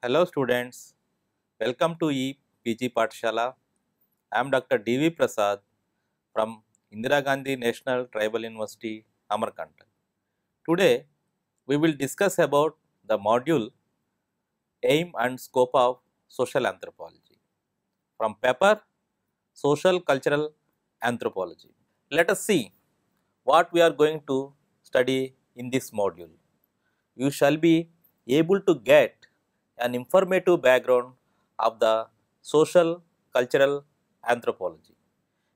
Hello students, welcome to EPG Pathshala. I am Dr. D.V. Prasad from Indira Gandhi National Tribal University, Amarkantak. Today we will discuss about the module Aim and Scope of Social Anthropology from paper Social Cultural Anthropology. Let us see what we are going to study in this module. You shall be able to get an informative background of the social cultural anthropology,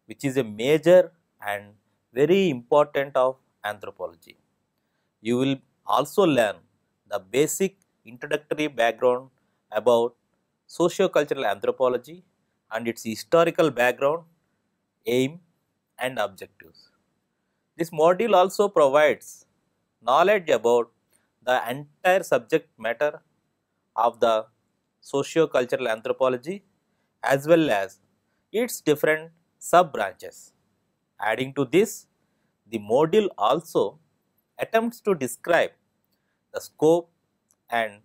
which is a major and very important of anthropology. You will also learn the basic introductory background about socio-cultural anthropology and its historical background, aim and objectives. This module also provides knowledge about the entire subject matter of the socio-cultural anthropology as well as its different sub-branches. Adding to this, the module also attempts to describe the scope and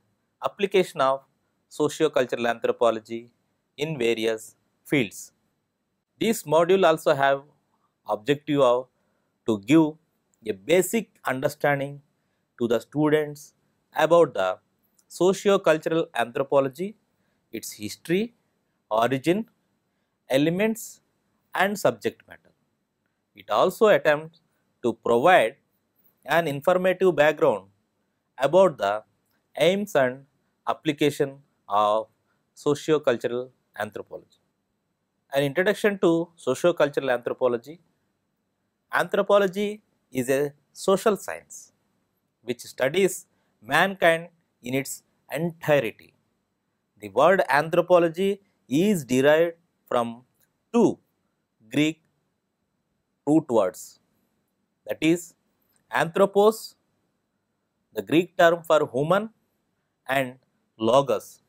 application of socio-cultural anthropology in various fields. This module also have objective of to give a basic understanding to the students about the socio-cultural anthropology, its history, origin, elements and subject matter. It also attempts to provide an informative background about the aims and application of socio-cultural anthropology. An introduction to socio-cultural anthropology. Anthropology is a social science which studies mankind in its entirety. The word anthropology is derived from two Greek root words, that is anthropos, the Greek term for human, and logos,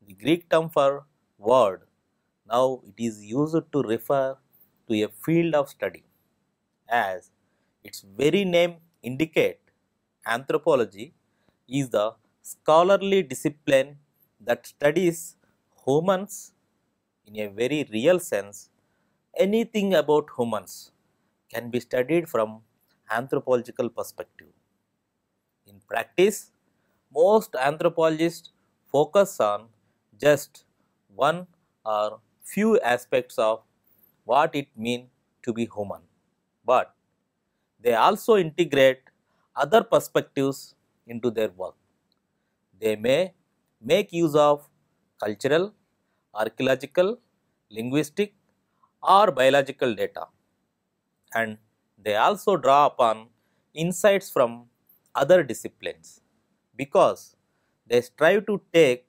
the Greek term for word. Now it is used to refer to a field of study. As its very name indicate, anthropology is the scholarly discipline that studies humans in a very real sense. Anything about humans can be studied from anthropological perspective. In practice, most anthropologists focus on just one or few aspects of what it means to be human, but they also integrate other perspectives into their work. They may make use of cultural, archaeological, linguistic or biological data, and they also draw upon insights from other disciplines because they strive to take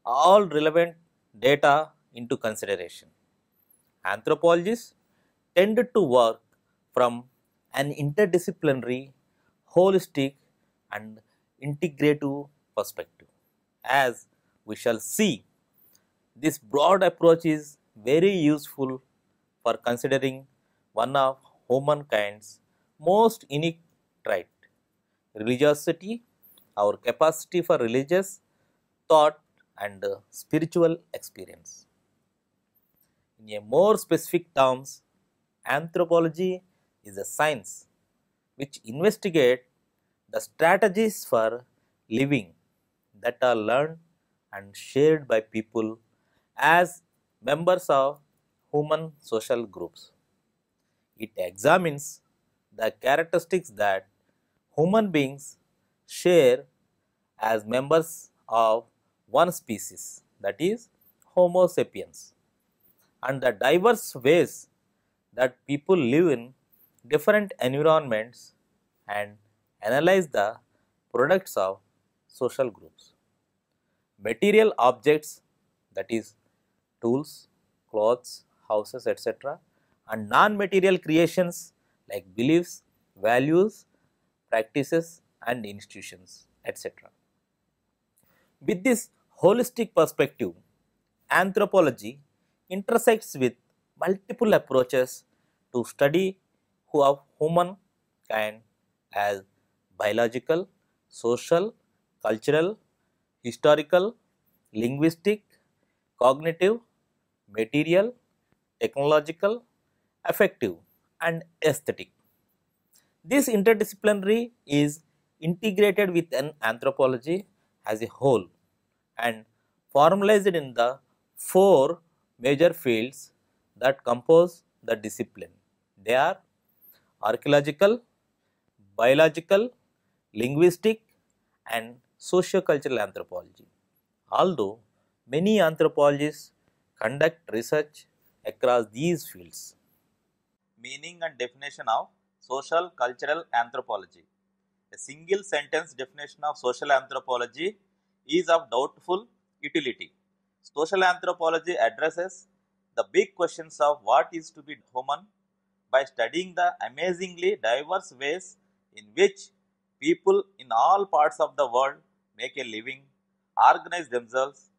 all relevant data into consideration. Anthropologists tend to work from an interdisciplinary, holistic and integrative perspective. As we shall see, this broad approach is very useful for considering one of humankind's most unique trait, religiosity, our capacity for religious thought and spiritual experience. In a more specific terms, anthropology is a science which investigates the strategies for living that are learned and shared by people as members of human social groups. It examines the characteristics that human beings share as members of one species, that is Homo sapiens, and the diverse ways that people live in different environments and analyze the products of social groups. Material objects, that is tools, clothes, houses, etc., and non-material creations like beliefs, values, practices and institutions, etc. With this holistic perspective, anthropology intersects with multiple approaches to study of humankind as biological, social, cultural, historical, linguistic, cognitive, material, technological, affective, and aesthetic. This interdisciplinary is integrated with an anthropology as a whole and formalized in the four major fields that compose the discipline. They are archaeological, biological, linguistic, and socio-cultural anthropology. Although many anthropologists conduct research across these fields. Meaning and definition of social cultural anthropology. A single sentence definition of social anthropology is of doubtful utility. Social anthropology addresses the big questions of what is to be human by studying the amazingly diverse ways in which people in all parts of the world make a living, organize themselves,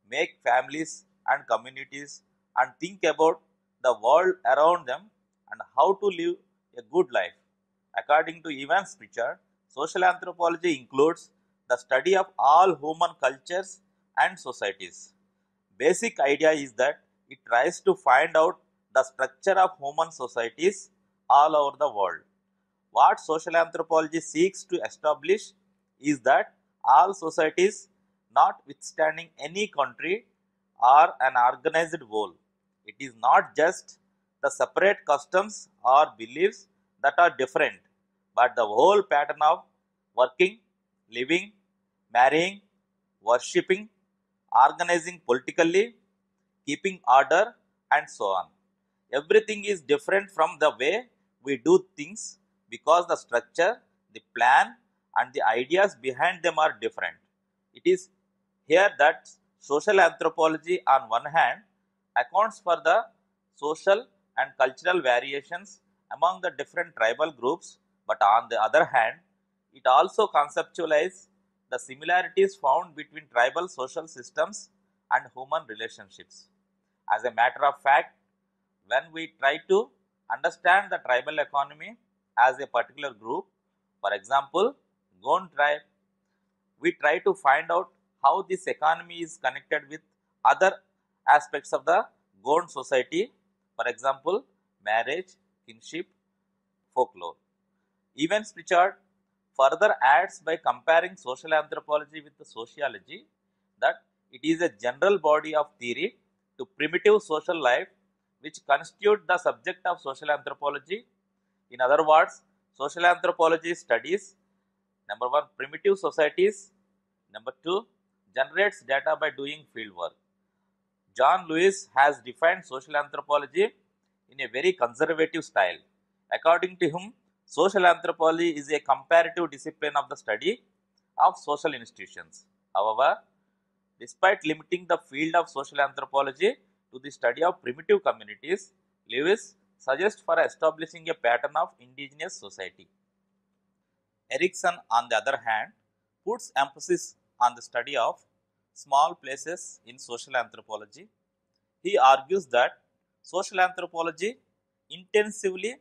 make families and communities, and think about the world around them and how to live a good life. According to Evans Pritchard, social anthropology includes the study of all human cultures and societies. Basic idea is that it tries to find out the structure of human societies all over the world. What social anthropology seeks to establish is that all societies, notwithstanding any country, are an organized whole. It is not just the separate customs or beliefs that are different, but the whole pattern of working, living, marrying, worshipping, organizing politically, keeping order, and so on. Everything is different from the way we do things because the structure, the plan, and the ideas behind them are different. It is here that social anthropology, on one hand, accounts for the social and cultural variations among the different tribal groups, but on the other hand, it also conceptualizes the similarities found between tribal social systems and human relationships. As a matter of fact, when we try to understand the tribal economy as a particular group, for example, Gond tribe, we try to find out how this economy is connected with other aspects of the Gond society, for example, marriage, kinship, folklore. Evans Pritchard further adds by comparing social anthropology with the sociology that it is a general body of theory to primitive social life which constitute the subject of social anthropology. In other words, social anthropology studies number one, primitive societies, number two, generates data by doing field work. John Lewis has defined social anthropology in a very conservative style. According to him, social anthropology is a comparative discipline of the study of social institutions. However, despite limiting the field of social anthropology to the study of primitive communities, Lewis suggests for establishing a pattern of indigenous society. Erikson, on the other hand, puts emphasis on the study of small places in social anthropology. He argues that social anthropology intensively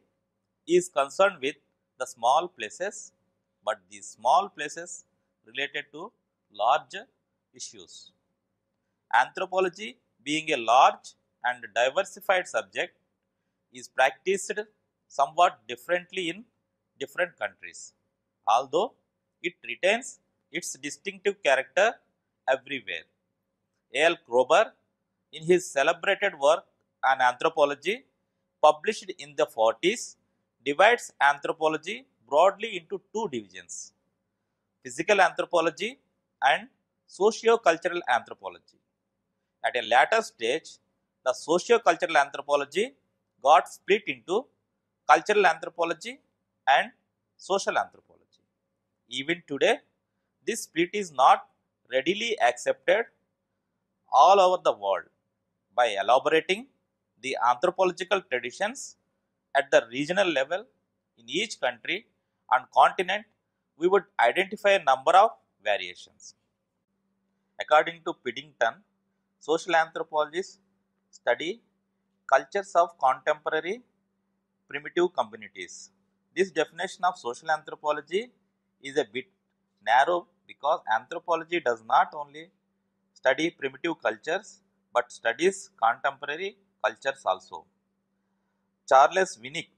is concerned with the small places, but these small places related to large issues. Anthropology, being a large and diversified subject, is practiced somewhat differently in different countries, although it retains its distinctive character everywhere. A. L. Kroeber, in his celebrated work on anthropology, published in the 40s, divides anthropology broadly into two divisions: physical anthropology and socio-cultural anthropology. At a later stage, the socio-cultural anthropology got split into cultural anthropology and social anthropology. Even today, this split is not readily accepted all over the world. By elaborating the anthropological traditions at the regional level in each country and continent, we would identify a number of variations. According to Piddington, social anthropologists study cultures of contemporary primitive communities. This definition of social anthropology is a bit narrow because anthropology does not only study primitive cultures but studies contemporary cultures also. Charles Winnick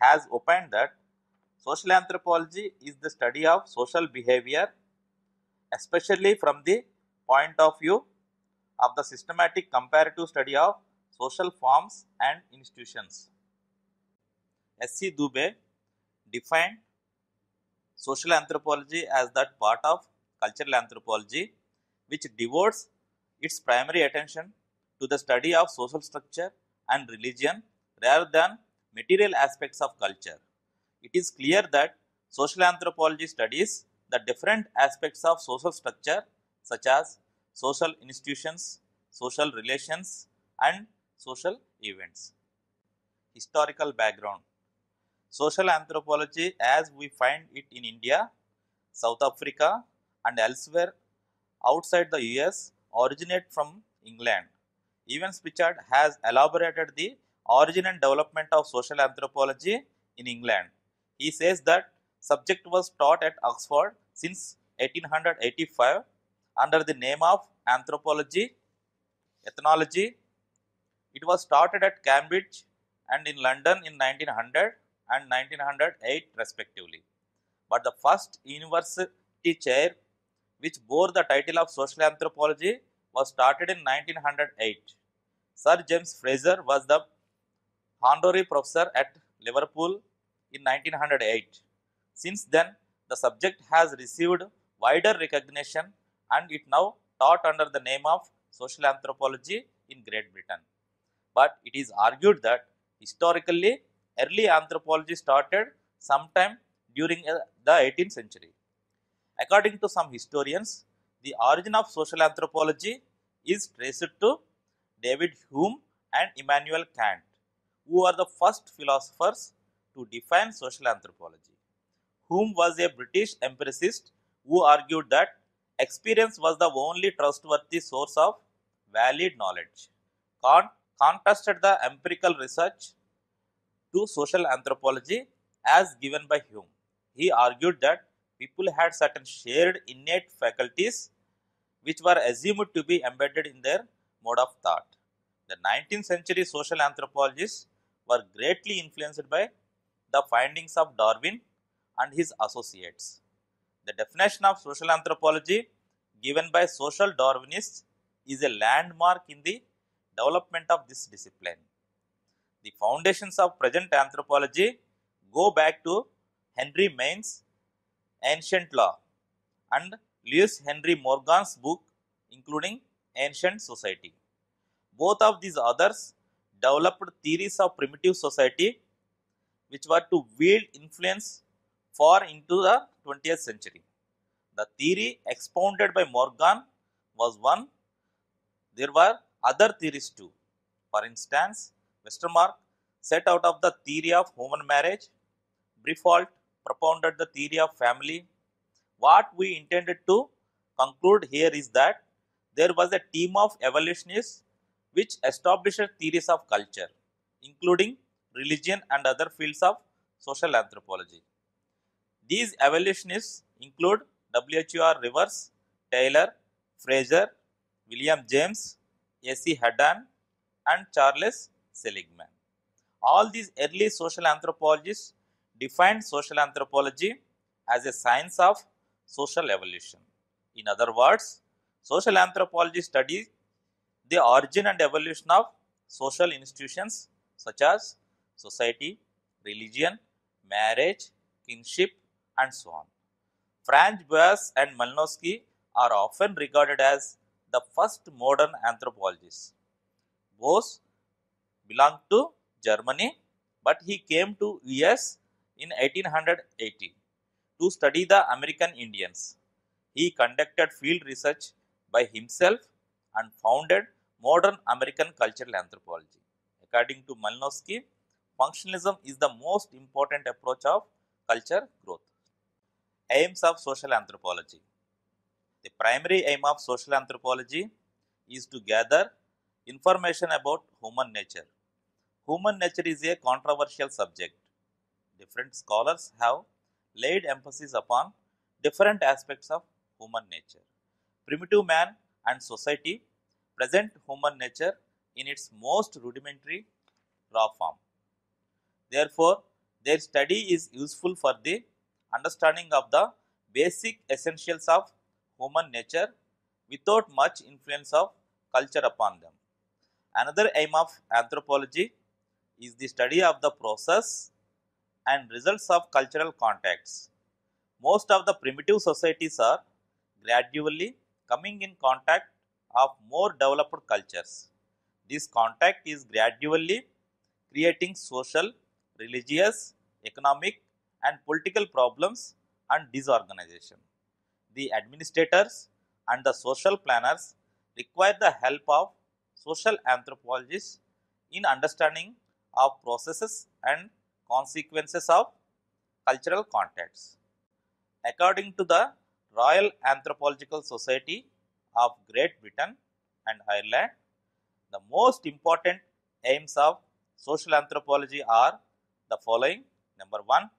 has opined that social anthropology is the study of social behavior, especially from the point of view of the systematic comparative study of social forms and institutions. S.C. Dubé defined social anthropology as that part of cultural anthropology which devotes its primary attention to the study of social structure and religion rather than material aspects of culture. It is clear that social anthropology studies the different aspects of social structure such as social institutions, social relations, and social events. Historical background. Social anthropology as we find it in India, South Africa, and elsewhere outside the US originate from England. Evans Pritchard has elaborated the origin and development of social anthropology in England. He says that subject was taught at Oxford since 1885 under the name of anthropology, ethnology. It was started at Cambridge and in London in 1900 and 1908 respectively. But the first university chair which bore the title of social anthropology was started in 1908. Sir James Fraser was the honorary professor at Liverpool in 1908. Since then, the subject has received wider recognition and it now taught under the name of social anthropology in Great Britain. But it is argued that historically early anthropology started sometime during the 18th century. According to some historians, the origin of social anthropology is traced to David Hume and Immanuel Kant, who are the first philosophers to define social anthropology. Hume was a British empiricist who argued that experience was the only trustworthy source of valid knowledge. Kant contrasted the empirical research to social anthropology as given by Hume. He argued that people had certain shared innate faculties which were assumed to be embedded in their mode of thought. The 19th century social anthropologists were greatly influenced by the findings of Darwin and his associates. The definition of social anthropology given by social Darwinists is a landmark in the development of this discipline. The foundations of present anthropology go back to Henry Main's Ancient Law and Lewis Henry Morgan's book, including Ancient Society. Both of these authors developed theories of primitive society which were to wield influence far into the 20th century. The theory expounded by Morgan was one. There were other theories too. For instance, Westermarck set out of the theory of human marriage. Briffault propounded the theory of family. What we intended to conclude here is that there was a team of evolutionists which established theories of culture, including religion and other fields of social anthropology. These evolutionists include W.H.R. Rivers, Taylor, Fraser, William James, A.C. Haddon, and Charles Seligman. All these early social anthropologists defined social anthropology as a science of social evolution. In other words, social anthropology studies the origin and evolution of social institutions such as society, religion, marriage, kinship, and so on. Franz Boas and Malinowski are often regarded as the first modern anthropologists. Boas belonged to Germany, but he came to US in 1880 to study the American Indians. He conducted field research by himself and founded modern American cultural anthropology. According to Malinowski, functionalism is the most important approach of culture growth. Aims of social anthropology. The primary aim of social anthropology is to gather information about human nature. Human nature is a controversial subject. Different scholars have laid emphasis upon different aspects of human nature. Primitive man and society present human nature in its most rudimentary raw form. Therefore, their study is useful for the understanding of the basic essentials of human nature without much influence of culture upon them. Another aim of anthropology is the study of the process and results of cultural contacts. Most of the primitive societies are gradually coming in contact of more developed cultures. This contact is gradually creating social, religious, economic and political problems and disorganization. The administrators and the social planners require the help of social anthropologists in understanding of processes and consequences of cultural contacts. According to the Royal Anthropological Society of Great Britain and Ireland, the most important aims of social anthropology are the following. Number 1,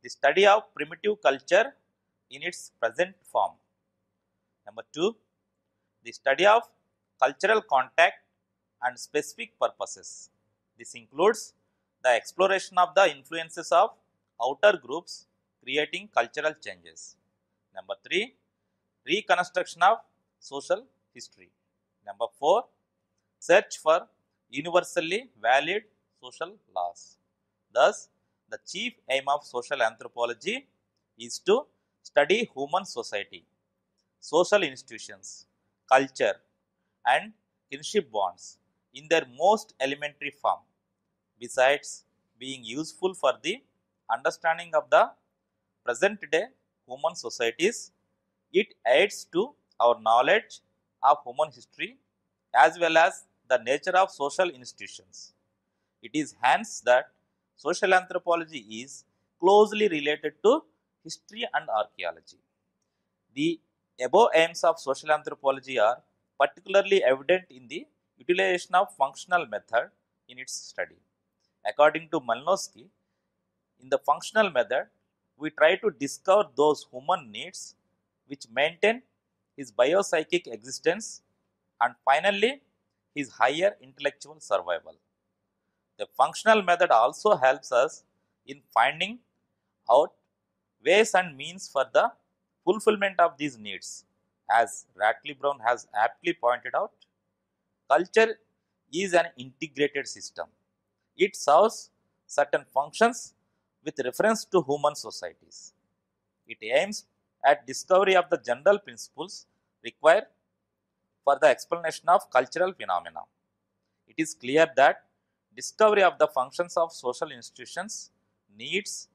the study of primitive culture in its present form. Number 2, the study of cultural contact and specific purposes. This includes the exploration of the influences of outer groups creating cultural changes. Number 3, reconstruction of social history. Number 4, search for universally valid social laws. Thus, the chief aim of social anthropology is to study human society, social institutions, culture, and kinship bonds in their most elementary form. Besides being useful for the understanding of the present day human societies, it aids to our knowledge of human history as well as the nature of social institutions. It is hence that social anthropology is closely related to history and archaeology. The above aims of social anthropology are particularly evident in the utilization of functional method in its study. According to Malinowski, in the functional method, we try to discover those human needs which maintain his biopsychic existence and finally his higher intellectual survival. The functional method also helps us in finding out ways and means for the fulfillment of these needs. As Ratley Brown has aptly pointed out, culture is an integrated system. It serves certain functions with reference to human societies. It aims at discovery of the general principles required for the explanation of cultural phenomena. It is clear that discovery of the functions of social institutions, needs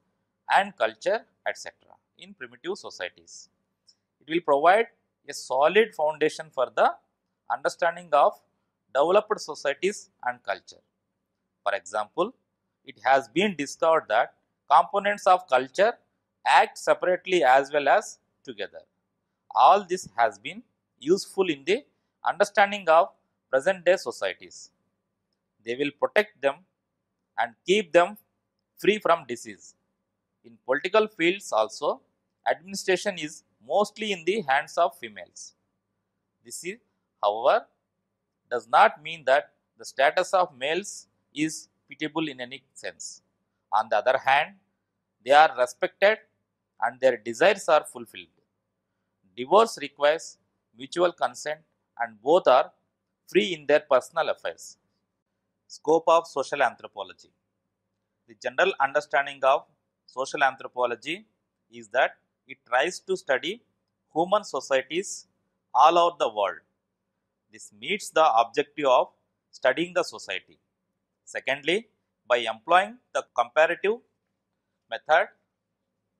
and culture etc. in primitive societies. It will provide a solid foundation for the understanding of developed societies and culture. For example, it has been discovered that components of culture act separately as well as together. All this has been useful in the understanding of present day societies. They will protect them and keep them free from disease. In political fields also, administration is mostly in the hands of females. This is, however, does not mean that the status of males is pitiable in any sense. On the other hand, they are respected and their desires are fulfilled. Divorce requires mutual consent and both are free in their personal affairs. Scope of social anthropology. The general understanding of social anthropology is that it tries to study human societies all over the world. This meets the objective of studying the society. Secondly, by employing the comparative method,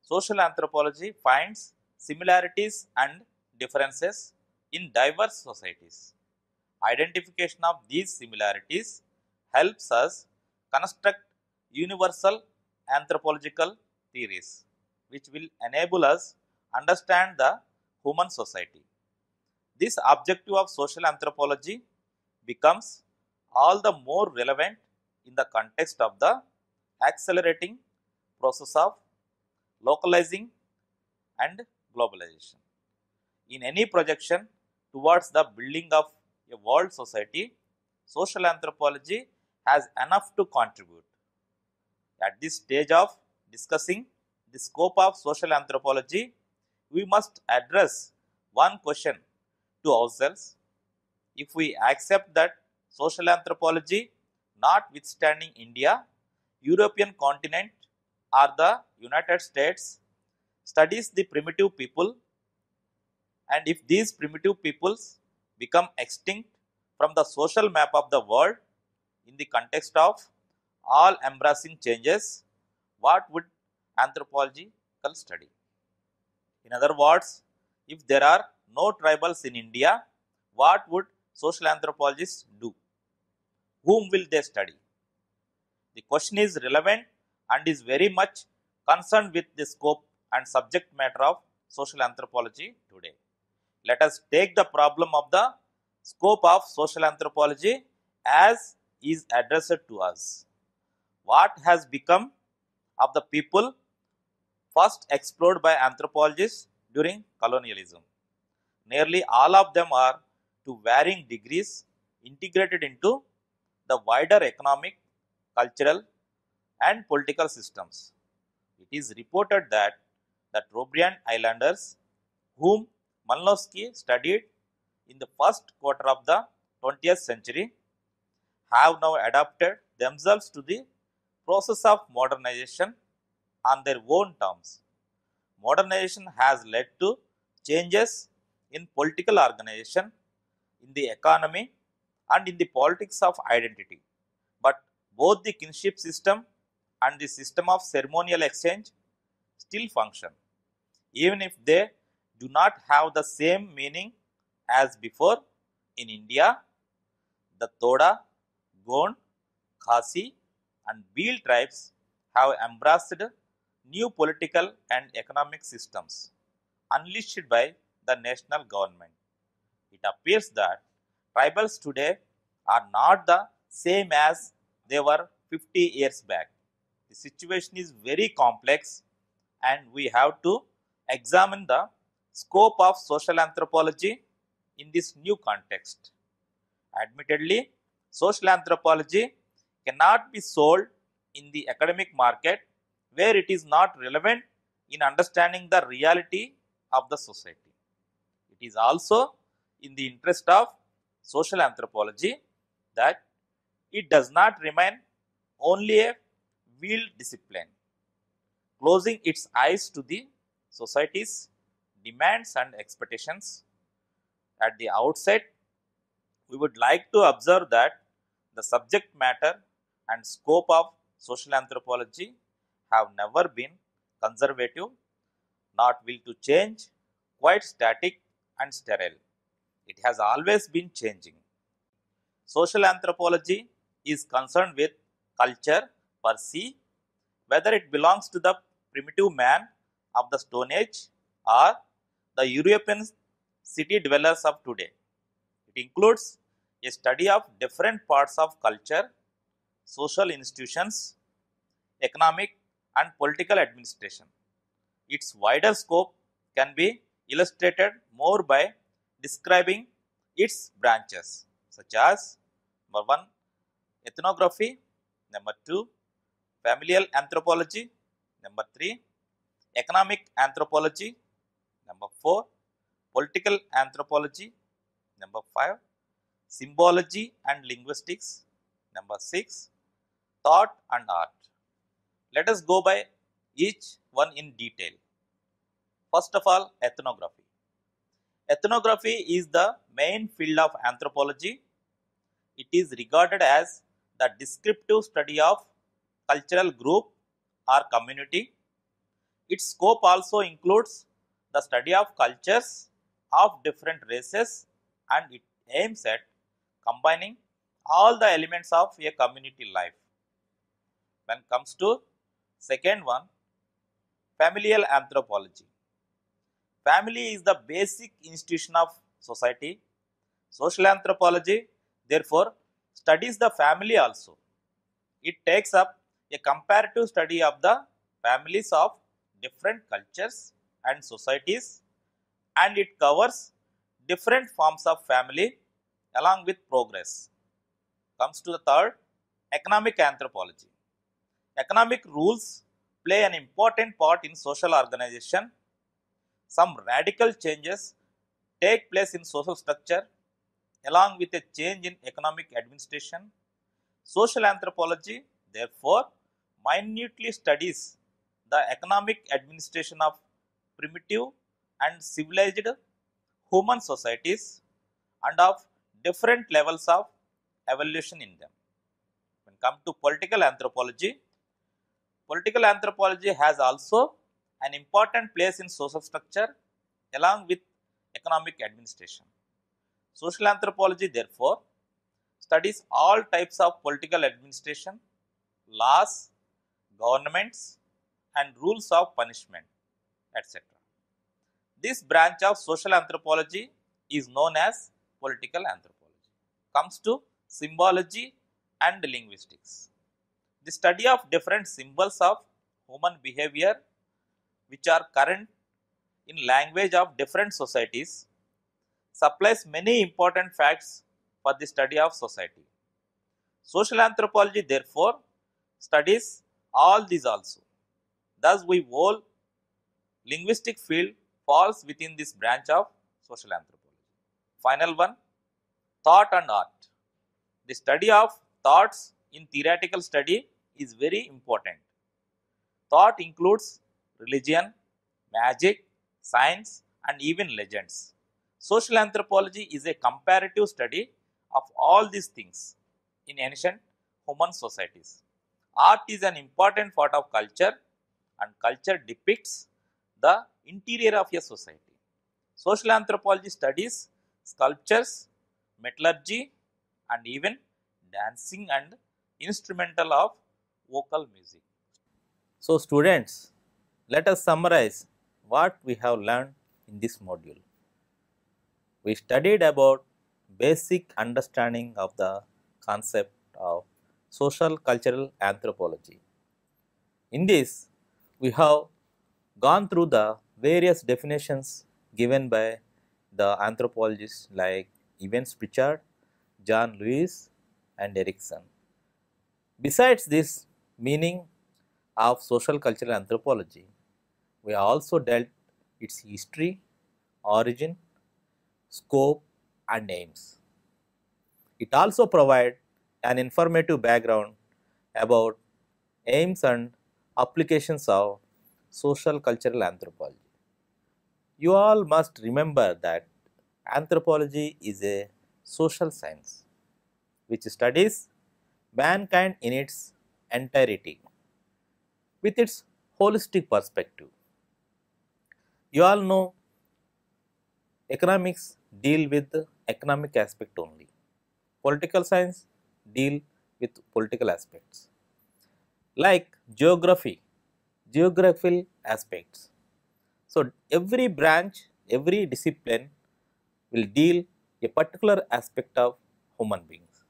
social anthropology finds similarities and differences in diverse societies. Identification of these similarities helps us construct universal anthropological theories, which will enable us understand the human society. This objective of social anthropology becomes all the more relevant in the context of the accelerating process of localizing and globalization. In any projection, towards the building of a world society, social anthropology has enough to contribute. At this stage of discussing the scope of social anthropology, we must address one question to ourselves. If we accept that social anthropology, notwithstanding India, European continent or the United States, studies the primitive people, and if these primitive peoples become extinct from the social map of the world in the context of all embracing changes, what would anthropological study? In other words, if there are no tribals in India, what would social anthropologists do? Whom will they study? The question is relevant and is very much concerned with the scope and subject matter of social anthropology today. Let us take the problem of the scope of social anthropology as is addressed to us. What has become of the people first explored by anthropologists during colonialism? Nearly all of them are, to varying degrees, integrated into the wider economic, cultural, and political systems. It is reported that the Trobriand Islanders, whom Malinowski studied in the first quarter of the 20th century, have now adapted themselves to the process of modernization on their own terms. Modernization has led to changes in political organization, in the economy, and in the politics of identity. But both the kinship system and the system of ceremonial exchange still function, even if they do not have the same meaning as before. In India, the Toda, Gond, Khasi, and Bhil tribes have embraced new political and economic systems unleashed by the national government. It appears that tribals today are not the same as they were 50 years back. The situation is very complex and we have to examine the scope of social anthropology in this new context. Admittedly, social anthropology cannot be sold in the academic market where it is not relevant in understanding the reality of the society. It is also in the interest of social anthropology that it does not remain only a veiled discipline, closing its eyes to the society's demands and expectations. At the outset, we would like to observe that the subject matter and scope of social anthropology have never been conservative, not will to change, quite static and sterile. It has always been changing. Social anthropology is concerned with culture per se, whether it belongs to the primitive man of the Stone Age or the European city dwellers of today. It includes a study of different parts of culture, social institutions, economic and political administration. Its wider scope can be illustrated more by describing its branches, such as number 1, ethnography, number 2, familial anthropology, number 3, economic anthropology, number 4, political anthropology, number 5, symbology and linguistics, number 6, thought and art. Let us go by each one in detail. First of all, ethnography. Ethnography is the main field of anthropology. It is regarded as the descriptive study of cultural group or community. Its scope also includes the study of cultures of different races and it aims at combining all the elements of a community life. When it comes to second one, familial anthropology. Family is the basic institution of society. Social anthropology, therefore, studies the family also. It takes up a comparative study of the families of different cultures and societies and it covers different forms of family along with progress. Comes to the third, economic anthropology. Economic rules play an important part in social organization. Some radical changes take place in social structure along with a change in economic administration. Social anthropology, therefore, minutely studies the economic administration of primitive and civilized human societies and of different levels of evolution in them. When come to political anthropology has also an important place in social structure along with economic administration. Social anthropology, therefore, studies all types of political administration, laws, governments, and rules of punishment, etc. This branch of social anthropology is known as political anthropology. Comes to symbology and linguistics. The study of different symbols of human behavior which are current in language of different societies supplies many important facts for the study of society. Social anthropology, therefore, studies all these also. Thus, we whole linguistic field falls within this branch of social anthropology. Final one, thought and art. The study of thoughts in theoretical study is very important. Thought includes religion, magic, science, and even legends. Social anthropology is a comparative study of all these things in ancient human societies. Art is an important part of culture, and culture depicts the interior of a society. Social anthropology studies sculptures, metallurgy, and even dancing and instrumental of vocal music. So, students, let us summarize what we have learned in this module. We studied about basic understanding of the concept of social cultural anthropology. In this, we have gone through the various definitions given by the anthropologists like Evans Pritchard, John Lewis, and Erikson. Besides this meaning of social cultural anthropology, we have also dealt its history, origin, scope, and aims. It also provides an informative background about aims and applications of social cultural anthropology. You all must remember that anthropology is a social science which studies mankind in its entirety with its holistic perspective. You all know economics deal with the economic aspect only. Political science deal with political aspects. Like geography, geographical aspects. So, every branch, every discipline will deal a particular aspect of human beings.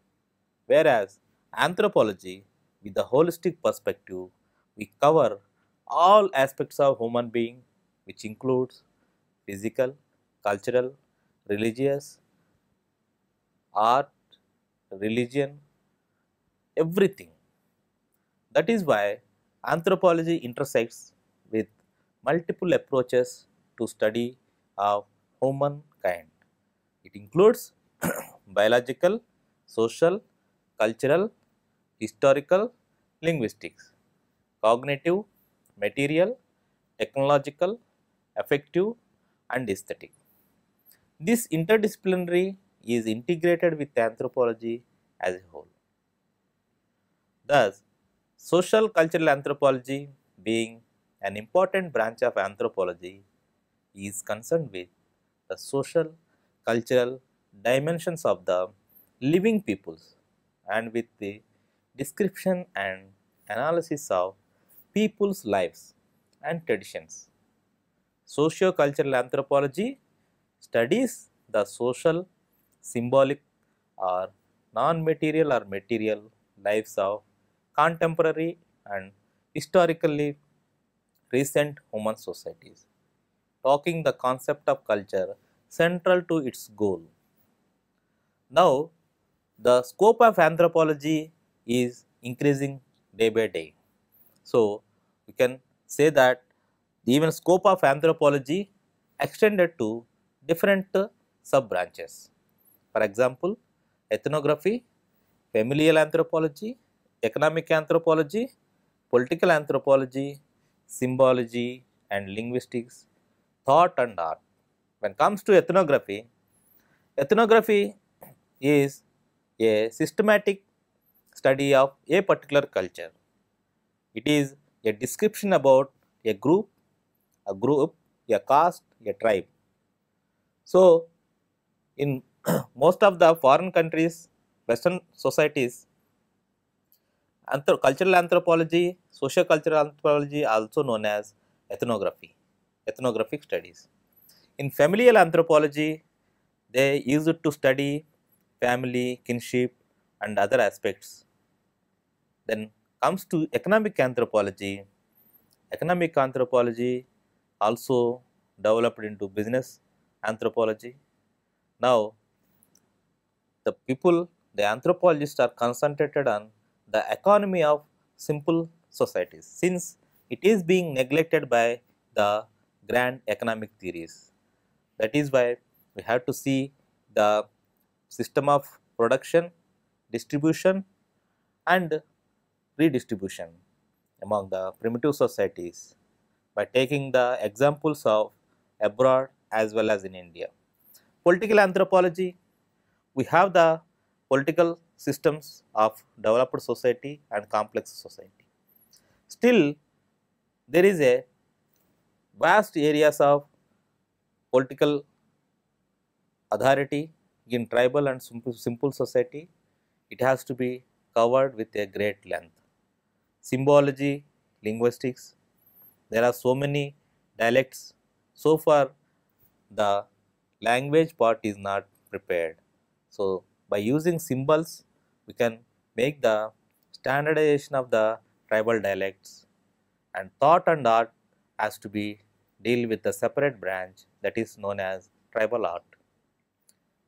Whereas anthropology, with the holistic perspective, we cover all aspects of human being, which includes physical, cultural, religious, art, religion, everything. That is why anthropology intersects with multiple approaches to study of humankind. It includes biological, social, cultural, historical, linguistics, cognitive, material, technological, affective, and aesthetic. This interdisciplinary is integrated with anthropology as a whole. Thus, social cultural anthropology, being an important branch of anthropology, is concerned with the social cultural dimensions of the living peoples and with the description and analysis of people's lives and traditions. Socio-cultural anthropology studies the social, symbolic, or non-material or material lives of contemporary and historically recent human societies, talking the concept of culture central to its goal. Now, the scope of anthropology is increasing day by day. So, we can say that the even scope of anthropology extended to different sub branches. For example, ethnography, familial anthropology, economic anthropology, political anthropology, symbology and linguistics, thought and art. When it comes to ethnography, ethnography is a systematic study of a particular culture. It is a description about a group, a caste, a tribe. So, in most of the foreign countries, Western societies, cultural anthropology, socio-cultural anthropology, also known as ethnography, ethnographic studies. In familial anthropology, they use it to study family, kinship, and other aspects. Then comes to economic anthropology. Economic anthropology also developed into business anthropology. Now, the anthropologists are concentrated on the economy of simple societies, since it is being neglected by the grand economic theories. That is why we have to see the system of production, distribution and redistribution among the primitive societies by taking the examples of abroad as well as in India. Political anthropology, we have the political systems of developed society and complex society. Still, there is a vast areas of political authority in tribal and simple society. It has to be covered with a great length. Symbology, linguistics, there are so many dialects. So far, the language part is not prepared. So, by using symbols, we can make the standardization of the tribal dialects, and thought and art has to be deal with the separate branch that is known as tribal art.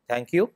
Thank you.